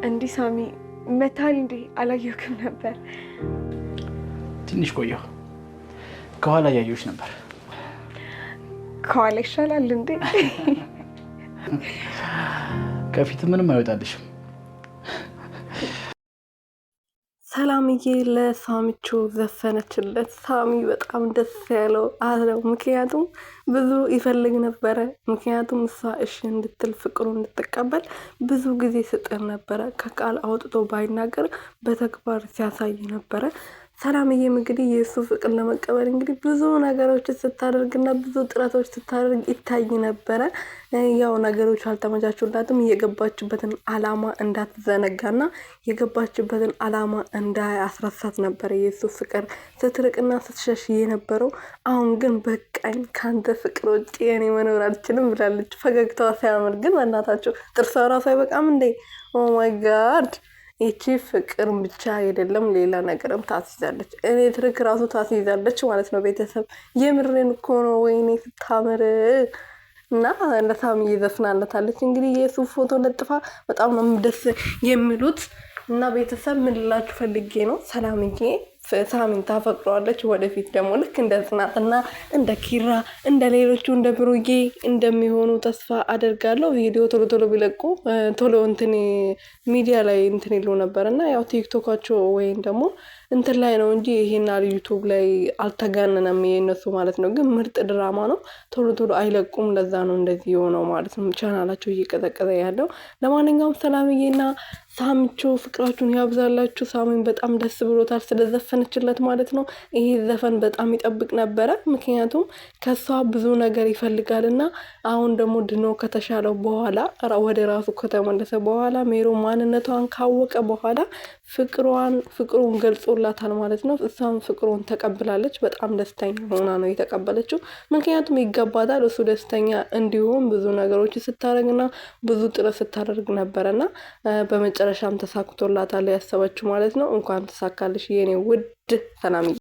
እንዲህ ሳሚ መታል እንዴ? አላየሁክም ነበር። ትንሽ ቆየሁ። ከኋላ ያየሁሽ ነበር። ከኋላ ይሻላል እንዴ? ከፊት ምንም አይወጣልሽም። ሰላምዬ ለሳሚቾ ዘፈነችለት። ሳሚ በጣም ደስ ያለው አለው። ምክንያቱም ብዙ ይፈልግ ነበረ። ምክንያቱም እሷ እሺ እንድትል ፍቅሩ እንድትቀበል ብዙ ጊዜ ስጥር ነበረ። ከቃል አውጥቶ ባይናገር በተግባር ሲያሳይ ነበረ። ሰላምዬም እንግዲህ የእሱ ፍቅር ለመቀበል እንግዲህ ብዙ ነገሮች ስታደርግና ብዙ ጥረቶች ስታደርግ ይታይ ነበረ። ያው ነገሮች አልተመቻቹላትም። የገባችበትን አላማ እንዳትዘነጋና የገባችበትን አላማ እንዳያስረሳት ነበረ የእሱ ፍቅር ስትርቅና ስትሸሽ የነበረው። አሁን ግን በቃኝ ካንተ ፍቅር ውጭ እኔ መኖር አልችልም ብላለች። ፈገግታዋ ሲያምር ግን በእናታቸው ጥርሷ ራሱ አይበቃም እንዴ? ኦ ማይ ጋድ! ይቺ ፍቅር ብቻ አይደለም ሌላ ነገርም ታስይዛለች። ኤሌክትሪክ ራሱ ታስይዛለች ማለት ነው። ቤተሰብ የምሬን እኮ ነው። ወይኔ ስታምር! እና ለሳሚ ዘፍናለታለች። እንግዲህ የሱ ፎቶ ለጥፋ በጣም ነው ደስ የሚሉት። እና ቤተሰብ ምን ልላችሁ ፈልጌ ነው፣ ሰላምዬ ሳሚን ታፈቅረዋለች። ወደፊት ደግሞ ልክ እንደ ጽናትና እንደ ኪራ እንደ ሌሎቹ እንደ ብሩዬ እንደሚሆኑ ተስፋ አደርጋለሁ። ቪዲዮ ቶሎ ቶሎ ቢለቁ ቶሎ እንትን ሚዲያ ላይ እንትን ይሉ ነበር እና ያው ቲክቶካቸው ወይም ደግሞ እንትን ላይ ነው እንጂ ይሄና ዩቱብ ላይ አልተጋነነም የነሱ ማለት ነው። ግን ምርጥ ድራማ ነው። ቶሎ ቶሎ አይለቁም። ለዛ ነው እንደዚህ የሆነው ማለት ነው። ቻናላቸው እየቀጠቀጠ ያለው። ለማንኛውም ሰላምዬና ሳሚቾ ፍቅራችሁን ያብዛላችሁ። ሳሚን በጣም ደስ ብሎታል ስለዘፈነችለት ማለት ነው። ይሄ ዘፈን በጣም ይጠብቅ ነበረ። ምክንያቱም ከሷ ብዙ ነገር ይፈልጋል እና አሁን ደግሞ ድኖ ከተሻለው በኋላ ወደ ራሱ ከተመለሰ በኋላ ሜሮ ማንነቷን ካወቀ በኋላ ፍቅሩን ገልጾላታል ማለት ነው። እሷም ፍቅሩን ተቀብላለች። በጣም ደስተኛ ሆና ነው የተቀበለችው። ምክንያቱም ይገባታል። እሱ ደስተኛ እንዲሆን ብዙ ነገሮች ስታደርግና ብዙ ጥረት ስታደርግ ነበረና በመጨረሻም ተሳክቶላታል ያሰበችው ማለት ነው። እንኳን ተሳካልሽ የኔ ውድ ሰላምዬ።